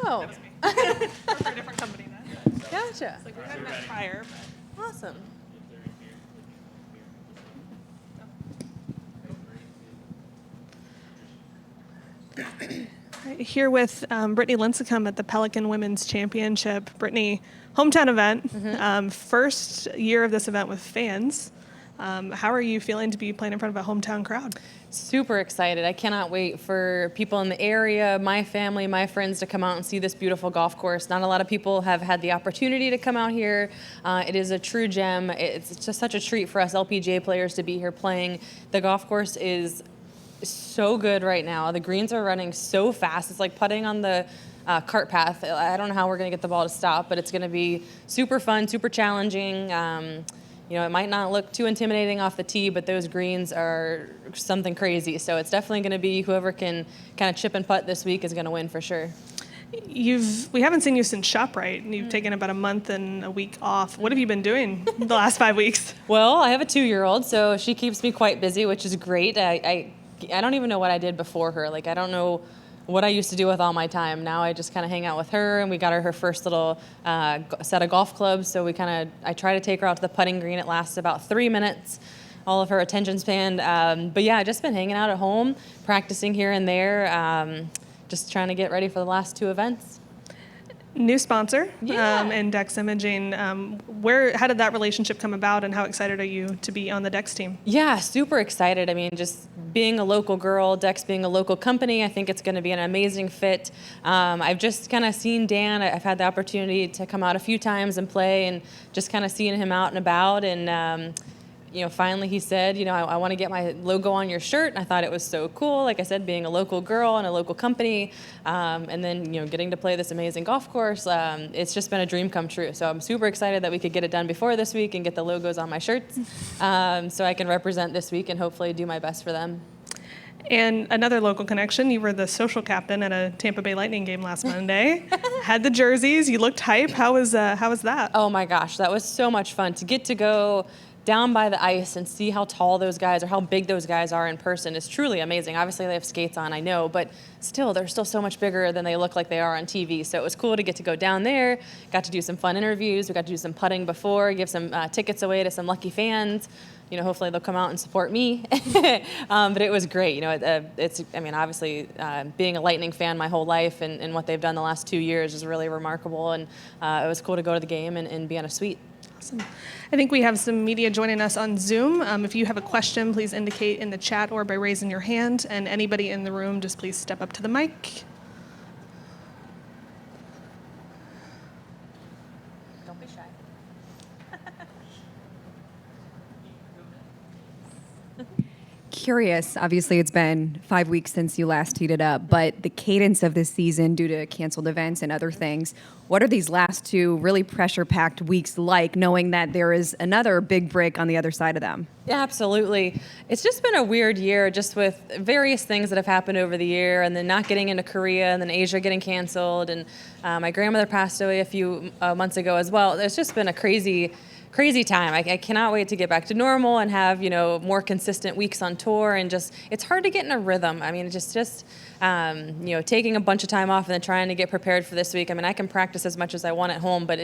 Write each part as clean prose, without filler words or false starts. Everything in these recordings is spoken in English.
Oh. That was me. Work for a different company now. Gotcha. It's like we had met prior, but Awesome. here with Brittany Lincicome at the Pelican Women's Championship. Brittany, hometown event, first year of this event with fans. How are you feeling to be playing in front of a hometown crowd? Super excited. I cannot wait for people in the area, my family, my friends to come out and see this beautiful golf course. Not a lot of people have had the opportunity to come out here. It is a true gem. It's just such a treat for us LPGA players to be here playing. The golf course is so good right now. The greens are running so fast. It's like putting on the cart path. I don't know how we're going to get the ball to stop, but it's going to be super fun, super challenging. It might not look too intimidating off the tee, but those greens are something crazy. So it's definitely going to be whoever can kind of chip and putt this week is going to win for sure. We haven't seen you since ShopRite. You've taken about a month and a week off. What have you been doing the last 5 weeks? Well, I have a 2-year-old, so she keeps me quite busy, which is great. I don't even know what I did before her. Like, I don't know what I used to do with all my time. Now I just kind of hang out with her, and we got her first little set of golf clubs. So I try to take her out to the putting green. It lasts about 3 minutes, all of her attention span. But yeah, I've just been hanging out at home, practicing here and there, just trying to get ready for the last 2 events. New sponsor, Yeah. in Dex Imaging. How did that relationship come about, and how excited are you to be on the Dex team? Yeah, super excited. I mean, just being a local girl, Dex being a local company, I think it's going to be an amazing fit. I've just kind of seen Dan. I've had the opportunity to come out a few times and play, and just kind of seeing him out and about. And finally he said, I want to get my logo on your shirt. And I thought it was so cool. Like I said, being a local girl and a local company, and then, getting to play this amazing golf course, it's just been a dream come true. So I'm super excited that we could get it done before this week and get the logos on my shirts, so I can represent this week and hopefully do my best for them. And another local connection, you were the social captain at a Tampa Bay Lightning game last Monday. Had the jerseys, you looked hype. How was that? Oh my gosh, that was so much fun to get to go down by the ice and see how tall those guys or how big those guys are in person is truly amazing. Obviously they have skates on, I know, but still, they're still so much bigger than they look like they are on TV. So it was cool to get to go down there, got to do some fun interviews, we got to do some putting before, give some tickets away to some lucky fans. Hopefully they'll come out and support me. But it was great. Obviously being a Lightning fan my whole life and what they've done the last 2 years is really remarkable. And it was cool to go to the game and be on a suite. Awesome. I think we have some media joining us on Zoom. If you have a question, please indicate in the chat or by raising your hand. And anybody in the room, just please step up to the mic. Don't be shy. Curious, obviously it's been 5 weeks since you last heated up, but the cadence of this season due to canceled events and other things, what are these last 2 really pressure-packed weeks like, knowing that there is another big break on the other side of them? Yeah, absolutely. It's just been a weird year just with various things that have happened over the year, and then not getting into Korea, and then Asia getting canceled, and my grandmother passed away a few months ago as well. It's just been a crazy time. I cannot wait to get back to normal and have, more consistent weeks on tour, and just, it's hard to get in a rhythm. I mean, just taking a bunch of time off and then trying to get prepared for this week. I mean, I can practice as much as I want at home, but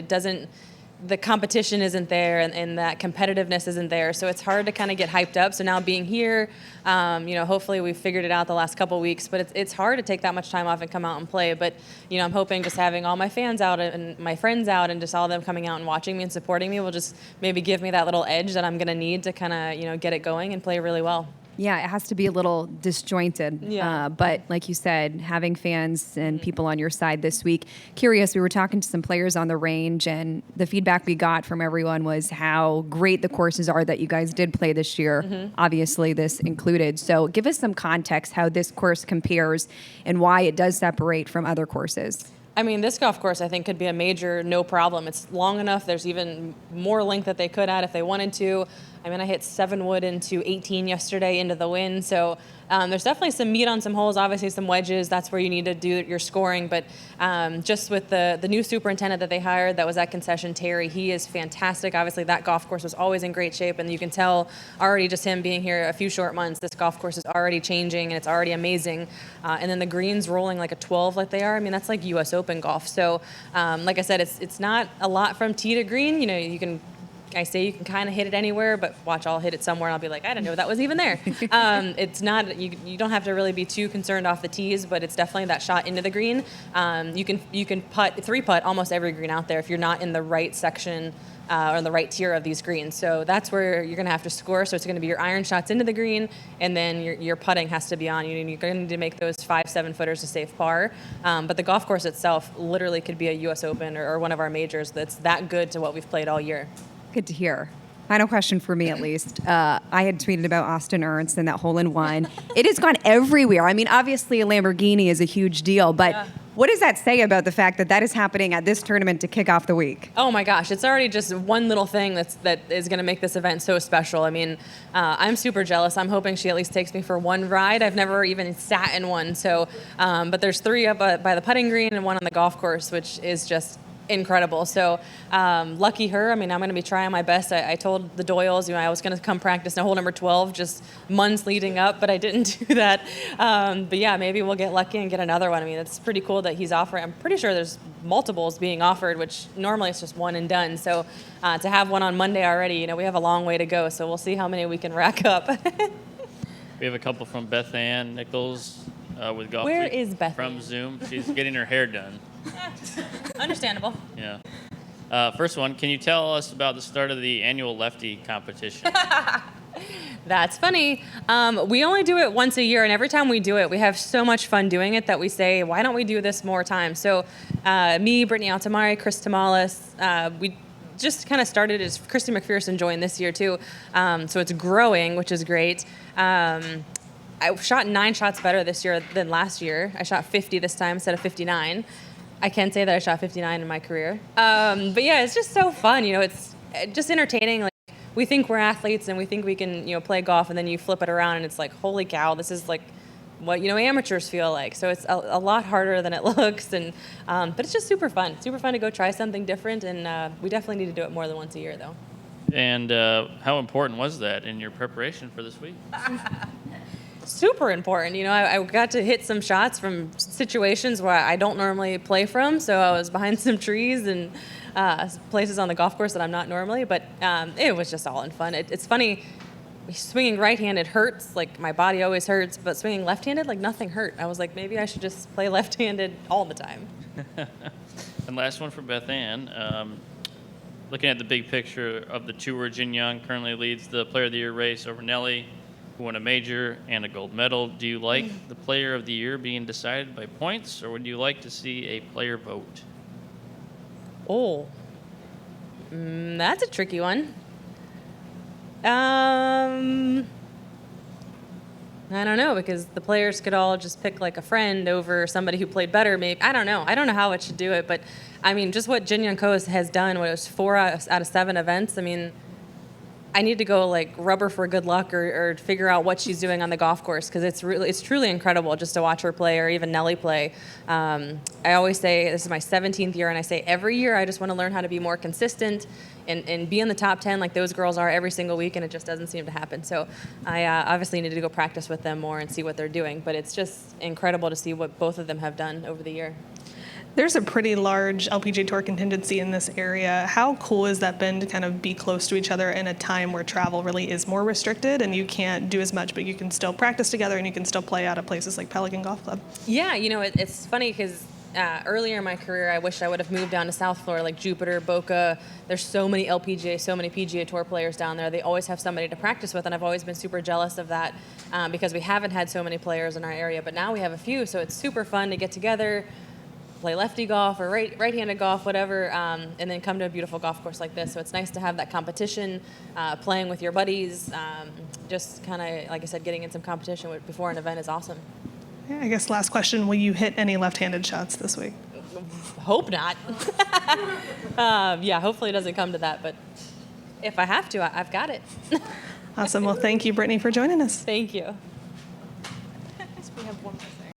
the competition isn't there, and that competitiveness isn't there. So it's hard to kind of get hyped up. So now being here, hopefully we've figured it out the last couple of weeks, but it's hard to take that much time off and come out and play. But, I'm hoping just having all my fans out and my friends out and just all of them coming out and watching me and supporting me will just maybe give me that little edge that I'm going to need to kind of, get it going and play really well. Yeah, it has to be a little disjointed. Yeah. But like you said, having fans and people on your side this week. Curious, we were talking to some players on the range, and the feedback we got from everyone was how great the courses are that you guys did play this year. Obviously, this included. So give us some context how this course compares and why it does separate from other courses. I mean, this golf course, I think, could be a major no problem. It's long enough. There's even more length that they could add if they wanted to. I mean, I hit 7 wood into 18 yesterday into the wind. So there's definitely some meat on some holes, obviously some wedges. That's where you need to do your scoring. But just with the new superintendent that they hired that was at Concession, Terry, he is fantastic. Obviously, that golf course was always in great shape. And you can tell already just him being here a few short months, this golf course is already changing and it's already amazing. And then the greens rolling like a 12 like they are. I mean, that's like US Open Open golf. So, like I said, it's not a lot from tee to green. You know, you can kind of hit it anywhere, but watch, I'll hit it somewhere and I'll be like, I didn't know that was even there. It's not, you don't have to really be too concerned off the tees, but it's definitely that shot into the green. You can three putt almost every green out there if you're not in the right section or in the right tier of these greens. So that's where you're going to have to score. So it's going to be your iron shots into the green, and then your putting has to be on. You're going to need to make those 5-7 footers to save par. But the golf course itself literally could be a U.S. Open or one of our majors that's that good to what we've played all year. Good to hear. Final question for me, at least. I had tweeted about Austin Ernst and that hole-in-one. It has gone everywhere. I mean, obviously a Lamborghini is a huge deal, but what does that say about the fact that that is happening at this tournament to kick off the week? Oh my gosh, it's already just one little thing that is going to make this event so special. I mean, I'm super jealous. I'm hoping she at least takes me for one ride. I've never even sat in one. So, but there's 3 up by the putting green and 1 on the golf course, which is just incredible. So lucky her. I mean, I'm going to be trying my best. I told the Doyles, I was going to come practice in hole number 12 just months leading up, but I didn't do that. But yeah, maybe we'll get lucky and get another one. I mean, it's pretty cool that he's offering. I'm pretty sure there's multiples being offered, which normally it's just one and done. So to have one on Monday already, we have a long way to go. So we'll see how many we can rack up. We have a couple from Beth Ann Nichols with Golf Where Week is Beth from Ann? Zoom. She's getting her hair done. Understandable. Yeah. First one, can you tell us about the start of the annual lefty competition? That's funny. We only do it once a year, and every time we do it, we have so much fun doing it that we say, why don't we do this more times? So me, Brittany Altamari, Chris Tamales, we just kind of started as Christy McPherson joined this year too. So it's growing, which is great. I shot 9 shots better this year than last year. I shot 50 this time instead of 59. I can say that I shot 59 in my career. But yeah, it's just so fun. It's just entertaining. Like, we think we're athletes and we think we can, play golf, and then you flip it around and it's like, holy cow, this is like what, amateurs feel like. So it's a lot harder than it looks. And but it's just super fun. Super fun to go try something different. And we definitely need to do it more than once a year, though. And how important was that in your preparation for this week? Super important. I got to hit some shots from situations where I don't normally play from. So I was behind some trees and places on the golf course that I'm not normally. But it was just all in fun. It's funny. Swinging right-handed hurts. Like, my body always hurts. But swinging left-handed, like, nothing hurt. I was like, maybe I should just play left-handed all the time. And last one for Beth Ann. Looking at the big picture of the tour, Jin Young currently leads the Player of the Year race over Nelly, who won a major and a gold medal. Do you like the Player of the Year being decided by points, or would you like to see a player vote? Oh, that's a tricky one. I don't know, because the players could all just pick like a friend over somebody who played better. Maybe I don't know how it should do it, but I mean, just what Jin Young Ko has done. What, it was 4 out of 7 events. I mean, I need to go like rub her for good luck or figure out what she's doing on the golf course, because it's truly incredible just to watch her play, or even Nelly play. I always say this is my 17th year, and I say every year I just want to learn how to be more consistent and be in the top 10 like those girls are every single week, and it just doesn't seem to happen. So I obviously need to go practice with them more and see what they're doing, but it's just incredible to see what both of them have done over the year. There's a pretty large LPGA Tour contingency in this area. How cool has that been to kind of be close to each other in a time where travel really is more restricted and you can't do as much, but you can still practice together and you can still play out of places like Pelican Golf Club? Yeah, it's funny because earlier in my career, I wish I would have moved down to South Florida, like Jupiter, Boca. There's so many LPGA, so many PGA Tour players down there. They always have somebody to practice with, and I've always been super jealous of that because we haven't had so many players in our area, but now we have a few, so it's super fun to get together, play lefty golf or right-handed golf, whatever, and then come to a beautiful golf course like this. So it's nice to have that competition, playing with your buddies, just kind of, like I said, getting in some competition before an event is awesome. Yeah, I guess last question, will you hit any left-handed shots this week? Hope not. Yeah, hopefully it doesn't come to that, but if I have to, I've got it. Awesome. Well, thank you, Brittany, for joining us. Thank you.